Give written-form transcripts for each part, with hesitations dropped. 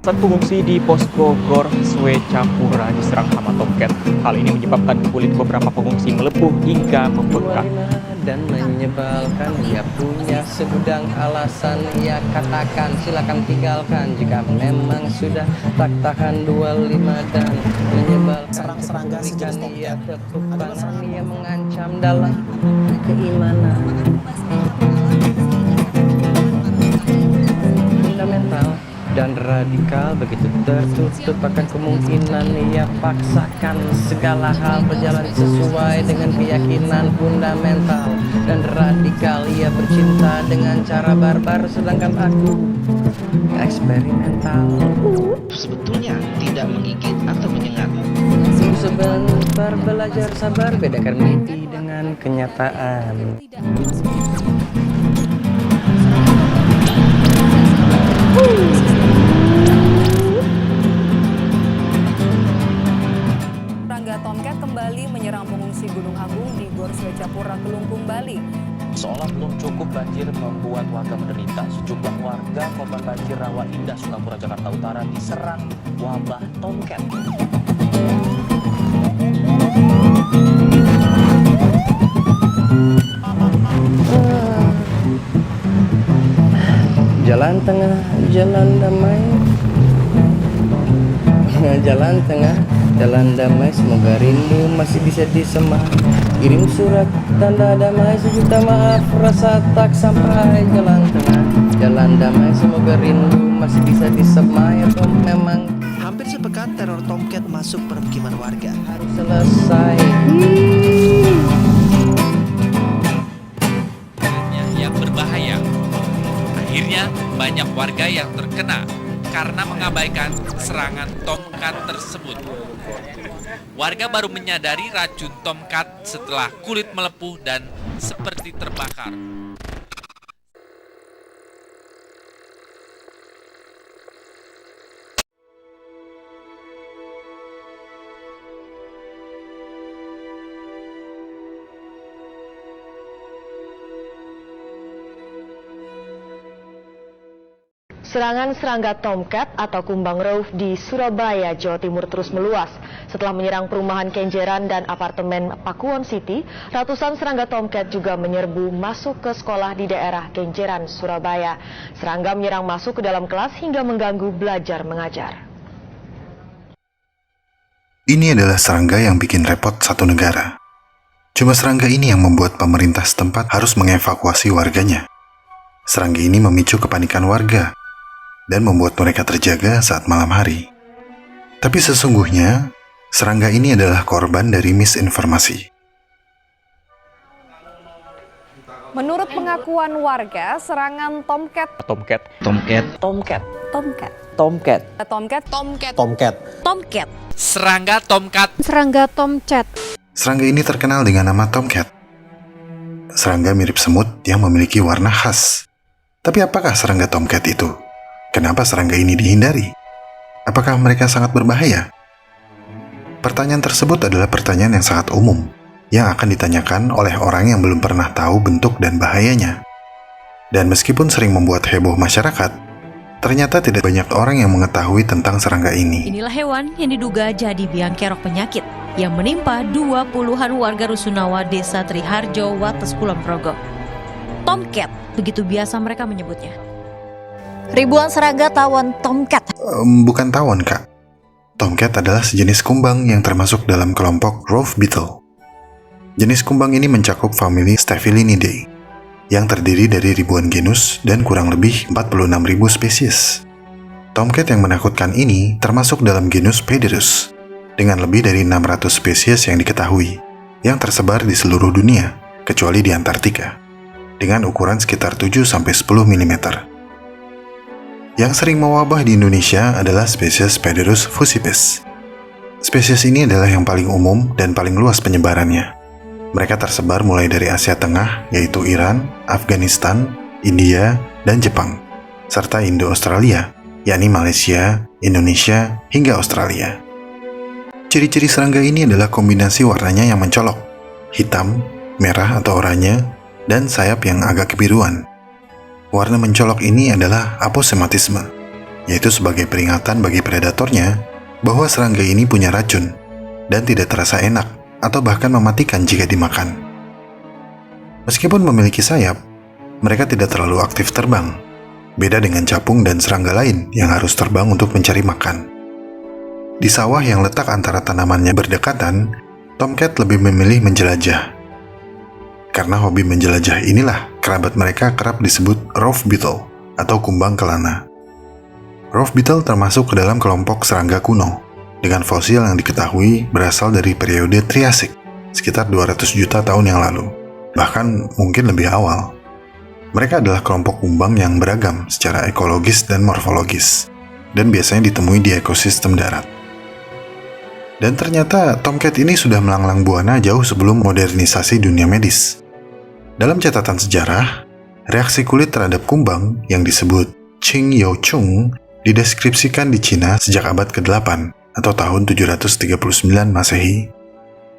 Saat pengungsi di posko Gor Swecapura diserang hama tomcat. Hal ini menyebabkan kulit beberapa pengungsi melepuh hingga membengkak. Dan menyebalkan, ia punya segudang alasan, ia katakan silakan tinggalkan jika memang sudah tak tahan 25 dan menyebalkan. Serang serangga sejenis tomcat ketupanan, ia mengancam dalam keimanan fundamental dan radikal, begitu tertutup akan kemungkinan ia paksakan segala hal berjalan sesuai dengan keyakinan fundamental dan radikal. Ia bercinta dengan cara barbar, sedangkan aku eksperimental. Sebetulnya tidak menggigit atau menyengat. Tunggu sebentar, belajar sabar, bedakan mimpi dengan kenyataan. Serangga tomcat kembali menyerang pengungsi Gunung Agung di Gor Swecapura, Kelungkung, Bali. Seolah belum cukup banjir membuat warga menderita, sejumlah warga korban banjir Rawa Indah, Sukapura, Jakarta Utara diserang wabah tomcat. Jalan tengah, jalan damai. Jalan tengah, jalan damai. Semoga rindu masih bisa disema. Kirim surat tanda damai, sejuta maaf rasa tak sampai. Jalan tengah, jalan damai. Semoga rindu masih bisa disema. Atau memang Hampir sepekan teror tomcat masuk permukiman warga. harus selesai. Yang berbahaya. Akhirnya banyak warga yang terkena karena mengabaikan serangan tomcat tersebut. Warga baru menyadari racun tomcat setelah kulit melepuh dan seperti terbakar. Serangan serangga tomcat atau kumbang roof di Surabaya, Jawa Timur terus meluas. Setelah menyerang perumahan Kenjeran dan apartemen Pakuwon City, ratusan serangga tomcat juga menyerbu masuk ke sekolah di daerah Kenjeran, Surabaya. Serangga menyerang masuk ke dalam kelas hingga mengganggu belajar mengajar. Ini adalah serangga yang bikin repot satu negara. Cuma serangga ini yang membuat pemerintah setempat harus mengevakuasi warganya. Serangga ini memicu kepanikan warga dan membuat mereka terjaga saat malam hari. Tapi sesungguhnya, serangga ini adalah korban dari misinformasi. Menurut pengakuan warga, serangan tomcat Serangga tomcat. Serangga ini terkenal dengan nama tomcat. Serangga mirip semut yang memiliki warna khas. Tapi apakah serangga tomcat itu? Kenapa serangga ini dihindari? Apakah mereka sangat berbahaya? Pertanyaan tersebut adalah pertanyaan yang sangat umum, yang akan ditanyakan oleh orang yang belum pernah tahu bentuk dan bahayanya. Dan meskipun sering membuat heboh masyarakat, ternyata tidak banyak orang yang mengetahui tentang serangga ini. Inilah hewan yang diduga jadi biang kerok penyakit yang menimpa 20-an warga Rusunawa, Desa Triharjo, Wates, Kulon Progo. Tomcat, begitu biasa mereka menyebutnya. Ribuan serangga tawon tomcat. Bukan tawon, Kak. Tomcat adalah sejenis kumbang yang termasuk dalam kelompok roof beetle. Jenis kumbang ini mencakup famili Staphylidae, yang terdiri dari ribuan genus dan kurang lebih 46.000 spesies. Tomcat yang menakutkan ini termasuk dalam genus Pederus, dengan lebih dari 600 spesies yang diketahui, yang tersebar di seluruh dunia, kecuali di Antartika, dengan ukuran sekitar 7-10 mm. Yang sering mewabah di Indonesia adalah spesies Pederus fucipes. Spesies ini adalah yang paling umum dan paling luas penyebarannya. Mereka tersebar mulai dari Asia Tengah, yaitu Iran, Afghanistan, India, dan Jepang, serta Indo-Australia, yakni Malaysia, Indonesia, hingga Australia. Ciri-ciri serangga ini adalah kombinasi warnanya yang mencolok, hitam, merah atau oranye, dan sayap yang agak kebiruan. Warna mencolok ini adalah aposematisme. yaitu sebagai peringatan bagi predatornya bahwa serangga ini punya racun dan tidak terasa enak atau bahkan mematikan jika dimakan. Meskipun memiliki sayap, mereka tidak terlalu aktif terbang, beda dengan capung dan serangga lain yang harus terbang untuk mencari makan. Di sawah yang letak antara tanamannya berdekatan, tomcat lebih memilih menjelajah. Karena hobi menjelajah inilah kerabat mereka kerap disebut rove beetle atau kumbang kelana. Rove beetle termasuk ke dalam kelompok serangga kuno dengan fosil yang diketahui berasal dari periode Triasik sekitar 200 juta tahun yang lalu, bahkan mungkin lebih awal. Mereka adalah kelompok kumbang yang beragam secara ekologis dan morfologis dan biasanya ditemui di ekosistem darat. Dan ternyata tomcat ini sudah melanglang buana jauh sebelum modernisasi dunia medis. Dalam catatan sejarah, reaksi kulit terhadap kumbang yang disebut Qing Yao Chung dideskripsikan di Cina sejak abad ke-8 atau tahun 739 Masehi.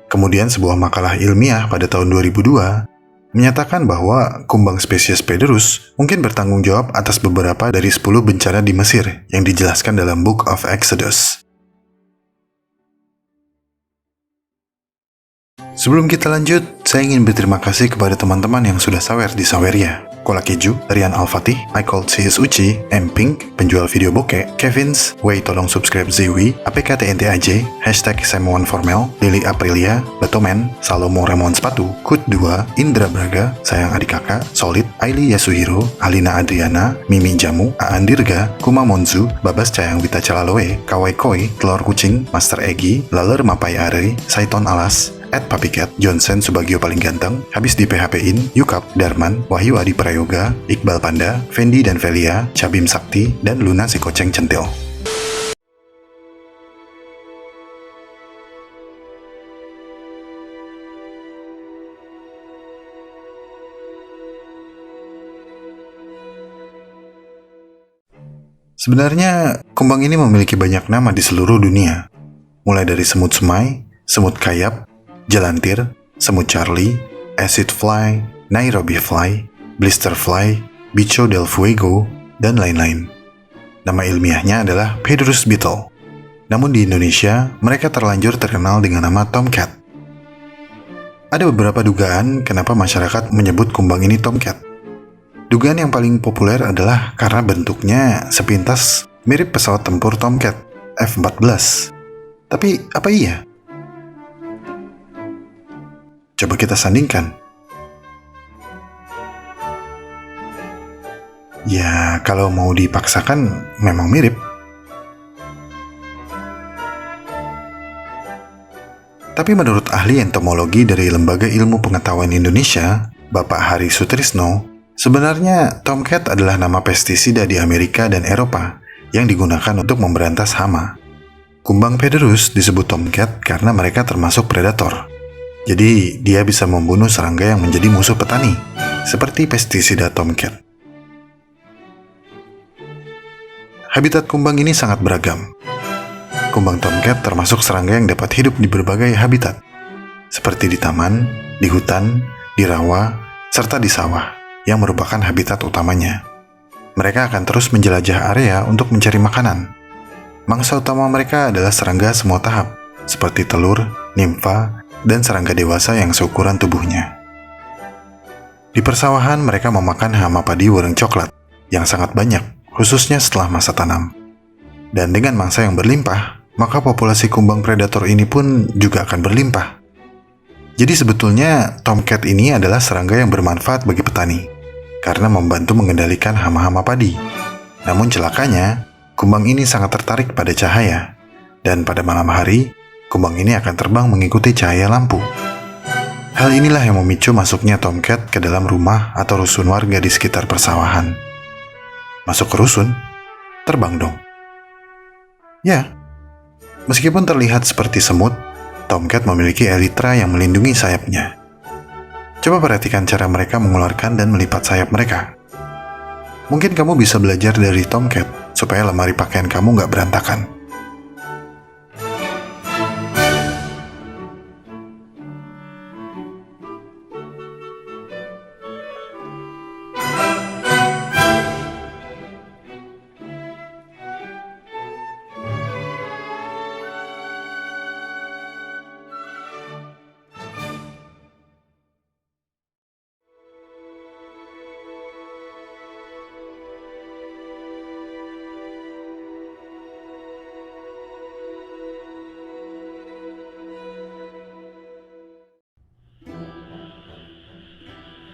Kemudian sebuah makalah ilmiah pada tahun 2002 menyatakan bahwa kumbang spesies Pederus mungkin bertanggung jawab atas beberapa dari 10 bencana di Mesir yang dijelaskan dalam Book of Exodus. Sebelum kita lanjut, saya ingin berterima kasih kepada teman-teman yang sudah sawer di Saweria. Kola Keju, Rian Al-Fatih, I Called Sis Uchi, M Pink, penjual video bokeh, Kevins, Wei tolong subscribe Zewi, APKTNTAJ, hashtag Samuan Formel, Lily Aprilia, Batoman, Salomo Ramon Sepatu, Kut2, Indra Braga, Sayang Adik Kakak, Solid, Aili Yasuhiro, Alina Adriana, Mimi Jamu, Aan Dirga, Kuma Monzu, Babas Cayang Wita Calaloe, Kawai Koi, Telur Kucing, Master Egi, Laler Mapai Are, Saiton Alas, @Papicat, Johnson Subagio paling ganteng, habis di PHP-in, Yukap, Darman, Wahyu Adi Prayoga, Iqbal Panda, Fendi dan Velia, Cabim Sakti, dan Luna si Koceng Centil. Sebenarnya, kumbang ini memiliki banyak nama di seluruh dunia, mulai dari semut semai, semut kayap, jelantir, semut Charlie, acid fly, Nairobi fly, blister fly, bicho del fuego, dan lain-lain. Nama ilmiahnya adalah Pederus beetle. Namun di Indonesia, mereka terlanjur terkenal dengan nama tomcat. Ada beberapa dugaan kenapa masyarakat menyebut kumbang ini tomcat. Dugaan yang paling populer adalah karena bentuknya sepintas mirip pesawat tempur Tomcat F-14. Tapi apa iya? Coba kita sandingkan. Ya, kalau mau dipaksakan memang mirip. Tapi menurut ahli entomologi dari Lembaga Ilmu Pengetahuan Indonesia, Bapak Hari Sutrisno, sebenarnya tomcat adalah nama pestisida di Amerika dan Eropa yang digunakan untuk memberantas hama. Kumbang Pederus disebut tomcat karena mereka termasuk predator. Jadi, dia bisa membunuh serangga yang menjadi musuh petani, seperti pestisida tomcat. Habitat kumbang ini sangat beragam. Kumbang tomcat termasuk serangga yang dapat hidup di berbagai habitat, seperti di taman, di hutan, di rawa, serta di sawah, yang merupakan habitat utamanya. Mereka akan terus menjelajah area untuk mencari makanan. Mangsa utama mereka adalah serangga semua tahap, seperti telur, nimfa, dan serangga dewasa yang seukuran tubuhnya. Di persawahan, mereka memakan hama padi wareng coklat yang sangat banyak, khususnya setelah masa tanam. Dan dengan mangsa yang berlimpah, maka populasi kumbang predator ini pun juga akan berlimpah. Jadi sebetulnya tomcat ini adalah serangga yang bermanfaat bagi petani, karena membantu mengendalikan hama-hama padi. Namun celakanya, kumbang ini sangat tertarik pada cahaya, dan pada malam hari, kumbang ini akan terbang mengikuti cahaya lampu. Hal inilah yang memicu masuknya tomcat ke dalam rumah atau rusun warga di sekitar persawahan. Masuk ke rusun? Terbang dong. Ya, meskipun terlihat seperti semut, tomcat memiliki elytra yang melindungi sayapnya. Coba perhatikan cara mereka mengeluarkan dan melipat sayap mereka. Mungkin kamu bisa belajar dari tomcat supaya lemari pakaian kamu nggak berantakan.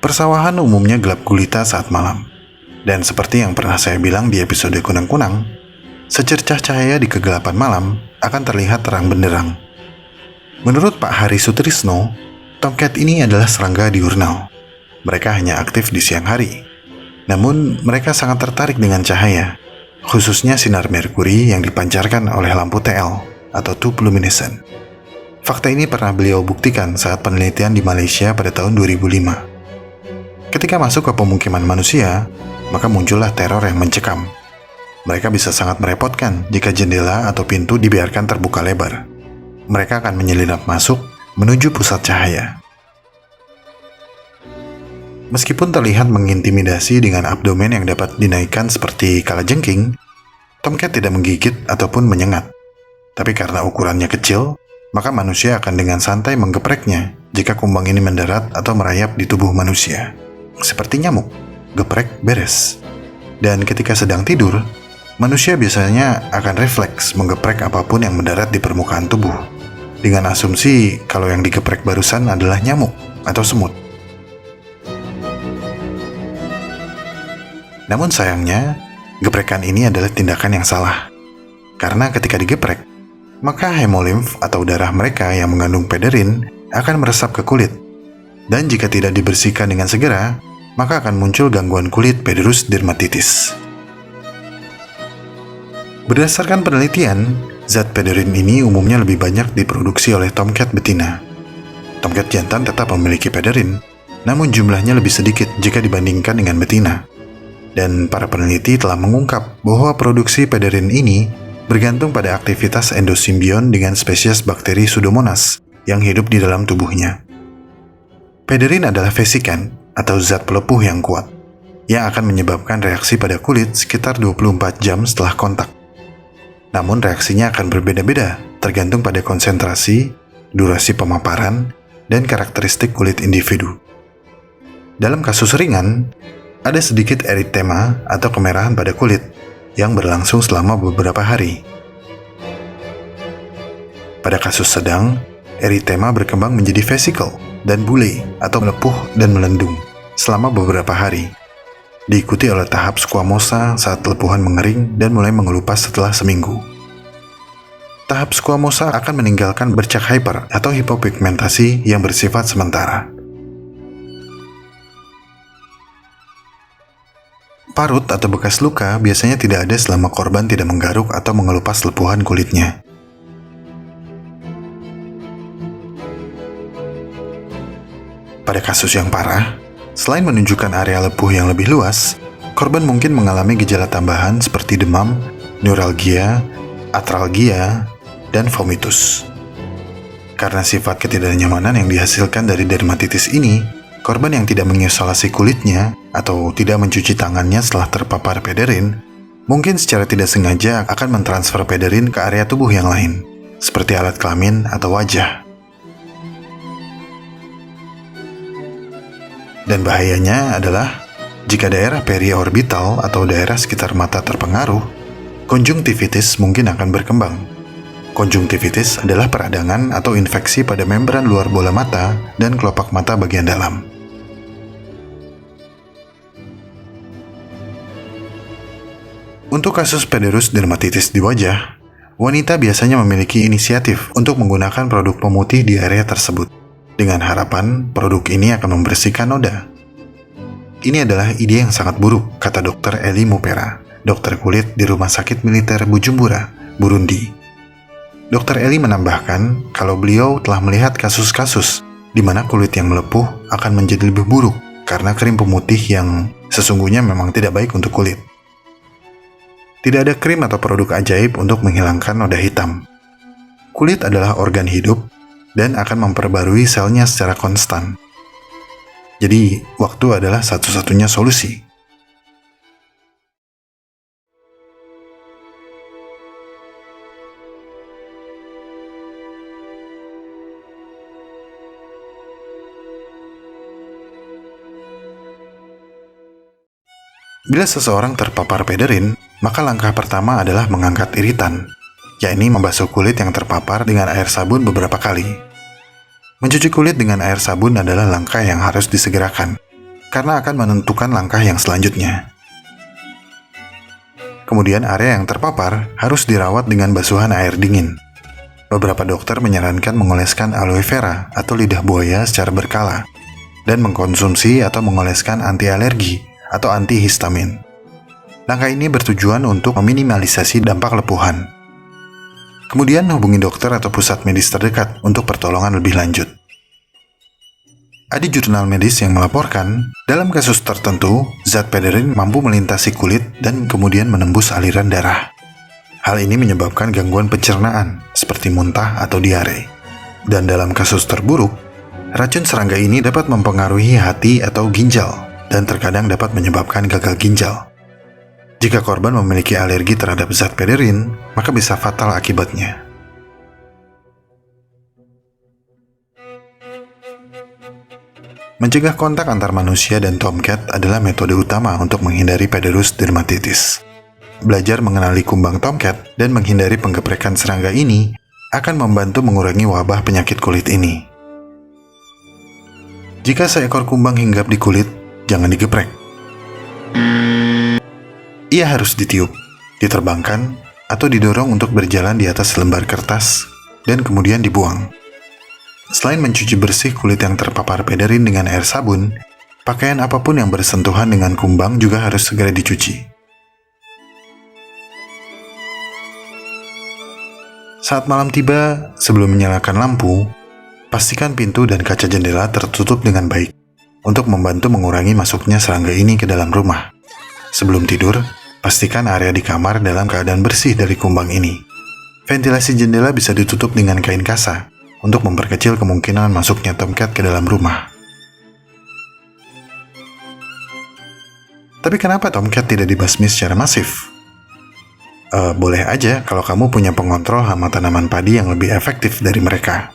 Persawahan umumnya gelap gulita saat malam. Dan seperti yang pernah saya bilang di episode Kunang-Kunang, secercah cahaya di kegelapan malam akan terlihat terang benderang. Menurut Pak Hari Sutrisno, tomcat ini adalah serangga diurnal. Mereka hanya aktif di siang hari. Namun, mereka sangat tertarik dengan cahaya, khususnya sinar merkuri yang dipancarkan oleh lampu TL atau tube luminescent. Fakta ini pernah beliau buktikan saat penelitian di Malaysia pada tahun 2005. Ketika masuk ke pemukiman manusia, maka muncullah teror yang mencekam. Mereka bisa sangat merepotkan jika jendela atau pintu dibiarkan terbuka lebar. Mereka akan menyelinap masuk menuju pusat cahaya. Meskipun terlihat mengintimidasi dengan abdomen yang dapat dinaikkan seperti kalajengking, tomcat tidak menggigit ataupun menyengat. Tapi karena ukurannya kecil, maka manusia akan dengan santai menggepreknya jika kumbang ini mendarat atau merayap di tubuh manusia. Seperti nyamuk, geprek beres. Dan ketika sedang tidur, manusia biasanya akan refleks menggeprek apapun yang mendarat di permukaan tubuh, dengan asumsi kalau yang digeprek barusan adalah nyamuk atau semut. Namun sayangnya, geprekan ini adalah tindakan yang salah. Karena ketika digeprek, maka hemolimf atau darah mereka yang mengandung pederin akan meresap ke kulit. Dan jika tidak dibersihkan dengan segera, maka akan muncul gangguan kulit pederus dermatitis. Berdasarkan penelitian, zat pederin ini umumnya lebih banyak diproduksi oleh tomcat betina. Tomcat jantan tetap memiliki pederin, namun jumlahnya lebih sedikit jika dibandingkan dengan betina. Dan para peneliti telah mengungkap bahwa produksi pederin ini bergantung pada aktivitas endosimbion dengan spesies bakteri Pseudomonas yang hidup di dalam tubuhnya. Pederin adalah vesikan atau zat pelepuh yang kuat, yang akan menyebabkan reaksi pada kulit sekitar 24 jam setelah kontak. Namun reaksinya akan berbeda-beda tergantung pada konsentrasi, durasi pemaparan, dan karakteristik kulit individu. Dalam kasus ringan, ada sedikit eritema atau kemerahan pada kulit yang berlangsung selama beberapa hari. Pada kasus sedang, eritema berkembang menjadi vesicle dan bule atau melepuh dan melendung selama beberapa hari, diikuti oleh tahap squamosa saat lepuhan mengering dan mulai mengelupas setelah seminggu. Tahap squamosa akan meninggalkan bercak hyper atau hipopigmentasi yang bersifat sementara. Parut atau bekas luka biasanya tidak ada selama korban tidak menggaruk atau mengelupas lepuhan kulitnya. Pada kasus yang parah, selain menunjukkan area lepuh yang lebih luas, korban mungkin mengalami gejala tambahan seperti demam, neuralgia, atralgia, dan vomitus. Karena sifat ketidaknyamanan yang dihasilkan dari dermatitis ini, korban yang tidak mengisolasi kulitnya atau tidak mencuci tangannya setelah terpapar pederin, mungkin secara tidak sengaja akan mentransfer pederin ke area tubuh yang lain, seperti alat kelamin atau wajah. Dan bahayanya adalah, jika daerah periorbital atau daerah sekitar mata terpengaruh, konjungtivitis mungkin akan berkembang. Konjungtivitis adalah peradangan atau infeksi pada membran luar bola mata dan kelopak mata bagian dalam. Untuk kasus pederus dermatitis di wajah, wanita biasanya memiliki inisiatif untuk menggunakan produk pemutih di area tersebut, dengan harapan produk ini akan membersihkan noda. Ini adalah ide yang sangat buruk, kata Dr. Eli Mupera, dokter kulit di Rumah Sakit Militer Bujumbura, Burundi. Dr. Eli menambahkan kalau beliau telah melihat kasus-kasus di mana kulit yang melepuh akan menjadi lebih buruk karena krim pemutih yang sesungguhnya memang tidak baik untuk kulit. Tidak ada krim atau produk ajaib untuk menghilangkan noda hitam. Kulit adalah organ hidup dan akan memperbarui selnya secara konstan. Jadi, waktu adalah satu-satunya solusi. Bila seseorang terpapar pederin, maka langkah pertama adalah mengangkat iritan, yakni membasuh kulit yang terpapar dengan air sabun beberapa kali. Mencuci kulit dengan air sabun adalah langkah yang harus disegerakan, karena akan menentukan langkah yang selanjutnya. Kemudian area yang terpapar harus dirawat dengan basuhan air dingin. Beberapa dokter menyarankan mengoleskan aloe vera atau lidah buaya secara berkala dan mengkonsumsi atau mengoleskan anti alergi atau antihistamin. Langkah ini bertujuan untuk meminimalisasi dampak lepuhan. Kemudian hubungi dokter atau pusat medis terdekat untuk pertolongan lebih lanjut. Ada jurnal medis yang melaporkan, dalam kasus tertentu, zat pederin mampu melintasi kulit dan kemudian menembus aliran darah. Hal ini menyebabkan gangguan pencernaan, seperti muntah atau diare. Dan dalam kasus terburuk, racun serangga ini dapat mempengaruhi hati atau ginjal, dan terkadang dapat menyebabkan gagal ginjal. Jika korban memiliki alergi terhadap zat pederin, maka bisa fatal akibatnya. Mencegah kontak antar manusia dan tomcat adalah metode utama untuk menghindari Pederus dermatitis. Belajar mengenali kumbang tomcat dan menghindari penggeprekan serangga ini akan membantu mengurangi wabah penyakit kulit ini. Jika seekor kumbang hinggap di kulit, jangan digeprek. Ia harus ditiup, diterbangkan, atau didorong untuk berjalan di atas lembar kertas dan kemudian dibuang. Selain mencuci bersih kulit yang terpapar pederin dengan air sabun, pakaian apapun yang bersentuhan dengan kumbang juga harus segera dicuci. Saat malam tiba, sebelum menyalakan lampu, pastikan pintu dan kaca jendela tertutup dengan baik untuk membantu mengurangi masuknya serangga ini ke dalam rumah. Sebelum tidur, pastikan area di kamar dalam keadaan bersih dari kumbang ini. Ventilasi jendela bisa ditutup dengan kain kasa untuk memperkecil kemungkinan masuknya tomcat ke dalam rumah. Tapi kenapa tomcat tidak dibasmi secara masif? Boleh aja kalau kamu punya pengontrol hama tanaman padi yang lebih efektif dari mereka.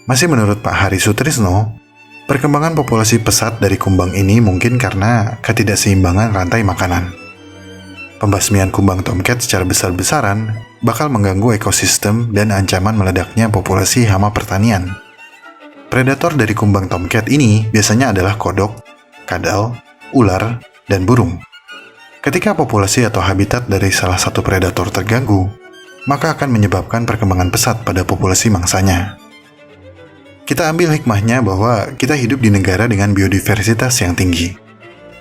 Masih menurut Pak Hari Sutrisno, perkembangan populasi pesat dari kumbang ini mungkin karena ketidakseimbangan rantai makanan. Pembasmian kumbang tomcat secara besar-besaran bakal mengganggu ekosistem dan ancaman meledaknya populasi hama pertanian. Predator dari kumbang tomcat ini biasanya adalah kodok, kadal, ular, dan burung. Ketika populasi atau habitat dari salah satu predator terganggu, maka akan menyebabkan perkembangan pesat pada populasi mangsanya. Kita ambil hikmahnya bahwa kita hidup di negara dengan biodiversitas yang tinggi.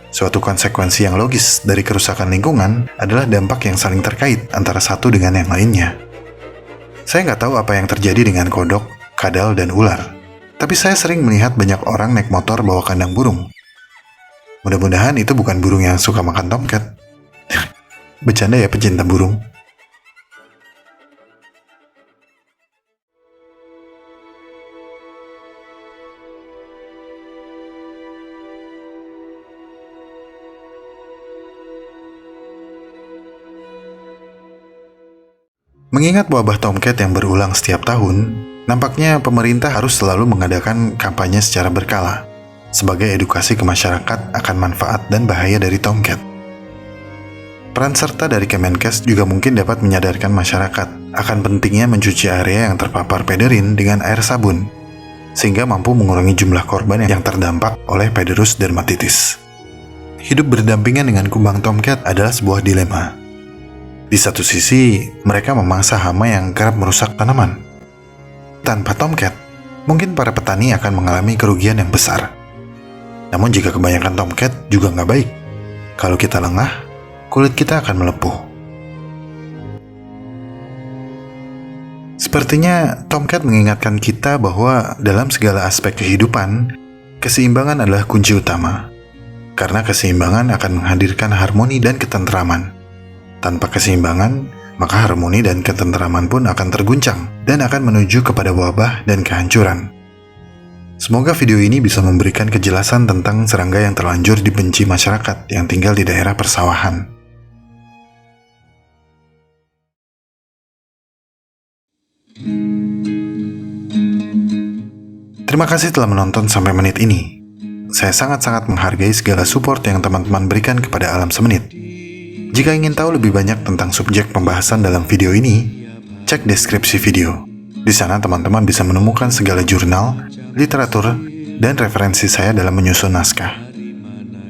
Suatu konsekuensi yang logis dari kerusakan lingkungan adalah dampak yang saling terkait antara satu dengan yang lainnya. Saya nggak tahu apa yang terjadi dengan kodok, kadal, dan ular, tapi saya sering melihat banyak orang naik motor bawa kandang burung. Mudah-mudahan itu bukan burung yang suka makan tomcat. Bercanda ya pecinta burung. Mengingat wabah tomcat yang berulang setiap tahun, nampaknya pemerintah harus selalu mengadakan kampanye secara berkala sebagai edukasi ke masyarakat akan manfaat dan bahaya dari tomcat. Peran serta dari Kemenkes juga mungkin dapat menyadarkan masyarakat akan pentingnya mencuci area yang terpapar pederin dengan air sabun, sehingga mampu mengurangi jumlah korban yang terdampak oleh Pederus dermatitis. Hidup berdampingan dengan kumbang tomcat adalah sebuah dilema. Di satu sisi, mereka memangsa hama yang kerap merusak tanaman. Tanpa tomcat, mungkin para petani akan mengalami kerugian yang besar. Namun jika kebanyakan tomcat juga nggak baik. Kalau kita lengah, kulit kita akan melepuh. Sepertinya tomcat mengingatkan kita bahwa dalam segala aspek kehidupan, keseimbangan adalah kunci utama. Karena keseimbangan akan menghadirkan harmoni dan ketentraman. Tanpa keseimbangan, maka harmoni dan ketentraman pun akan terguncang dan akan menuju kepada wabah dan kehancuran. Semoga video ini bisa memberikan kejelasan tentang serangga yang terlanjur dibenci masyarakat yang tinggal di daerah persawahan. Terima kasih telah menonton sampai menit ini. Saya sangat-sangat menghargai segala support yang teman-teman berikan kepada Alam Semenit. Jika ingin tahu lebih banyak tentang subjek pembahasan dalam video ini, cek deskripsi video. Di sana teman-teman bisa menemukan segala jurnal, literatur, dan referensi saya dalam menyusun naskah.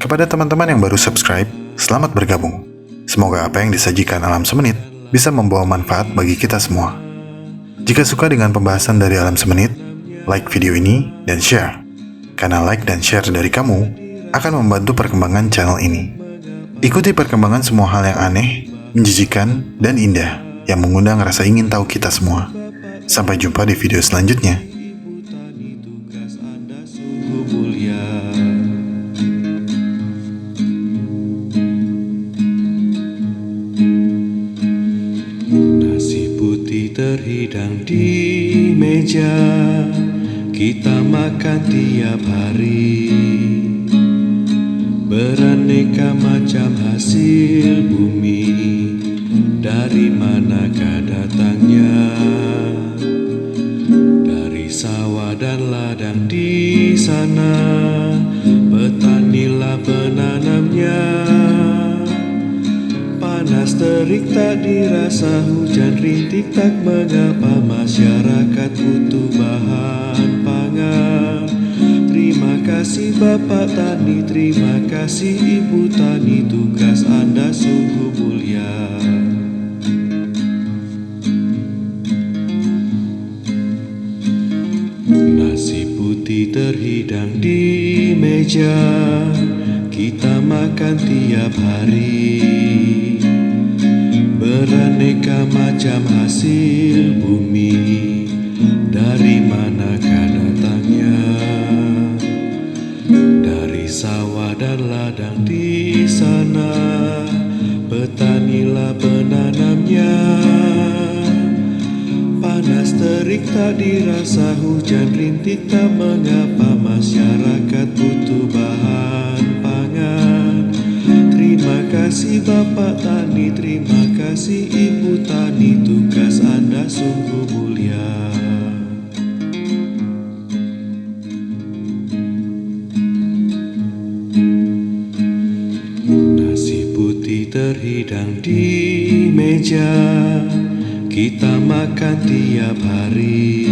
Kepada teman-teman yang baru subscribe, selamat bergabung. Semoga apa yang disajikan Alam Semenit bisa membawa manfaat bagi kita semua. Jika suka dengan pembahasan dari Alam Semenit, like video ini dan share. Karena like dan share dari kamu akan membantu perkembangan channel ini. Ikuti perkembangan semua hal yang aneh, menjijikan, dan indah yang mengundang rasa ingin tahu kita semua. Sampai jumpa di video selanjutnya. Nasi putih terhidang di meja, kita makan tiap hari. Beraneka macam hasil bumi, dari manakah datangnya? Dari sawah dan ladang di sana, petanilah penanamnya. Panas terik tak dirasa, hujan rintik tak mengapa, masyarakat butuh bahan pangan. Terima kasih Bapak Tani, terima kasih Ibu Tani, tugas Anda sungguh mulia. Nasi putih terhidang di meja, kita makan tiap hari. Beraneka macam hasil bumi, dari manakah datangnya? Dari sawah dan ladang di sana, petanilah penanamnya. Panas terik tak dirasa, hujan rintik tak mengapa, masyarakat butuh bahan pangan. Terima kasih Bapak Tani, terima kasih Ibu Tani, tugas Anda sungguh mulia. Nasi putih terhidang di meja, kita makan tiap hari.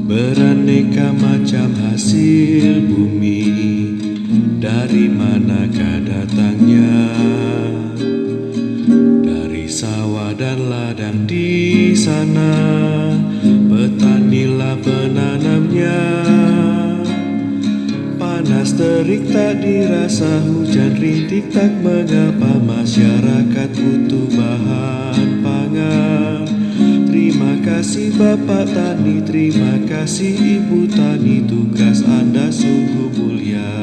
Beraneka macam hasil bumi, dari manakah datangnya? Dari sawah dan ladang di sana, petanilah penanamnya. Panas terik tak dirasa, hujan rintik tak mengapa, masyarakat butuh bahan pangan. Terima kasih Bapak Tani, terima kasih Ibu Tani, tugas Anda sungguh mulia.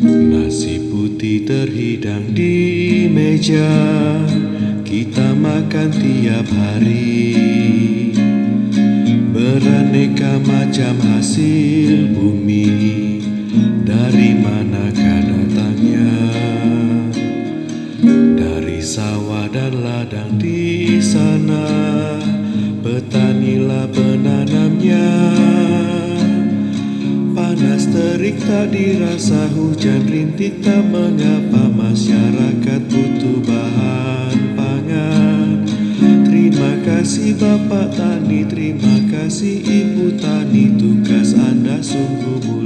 Nasi putih terhidang di meja, kita makan tiap hari. Beraneka macam hasil bumi, dari manakah datangnya? Dari sawah dan ladang di sana, petanilah penanamnya. Panas terik tak dirasa, hujan rintik tak mengapa, masyarakat butuh bahan pangan. Terima kasih Bapak Tani, terima kasih Ibu Tani, tugas Anda sungguh mulia.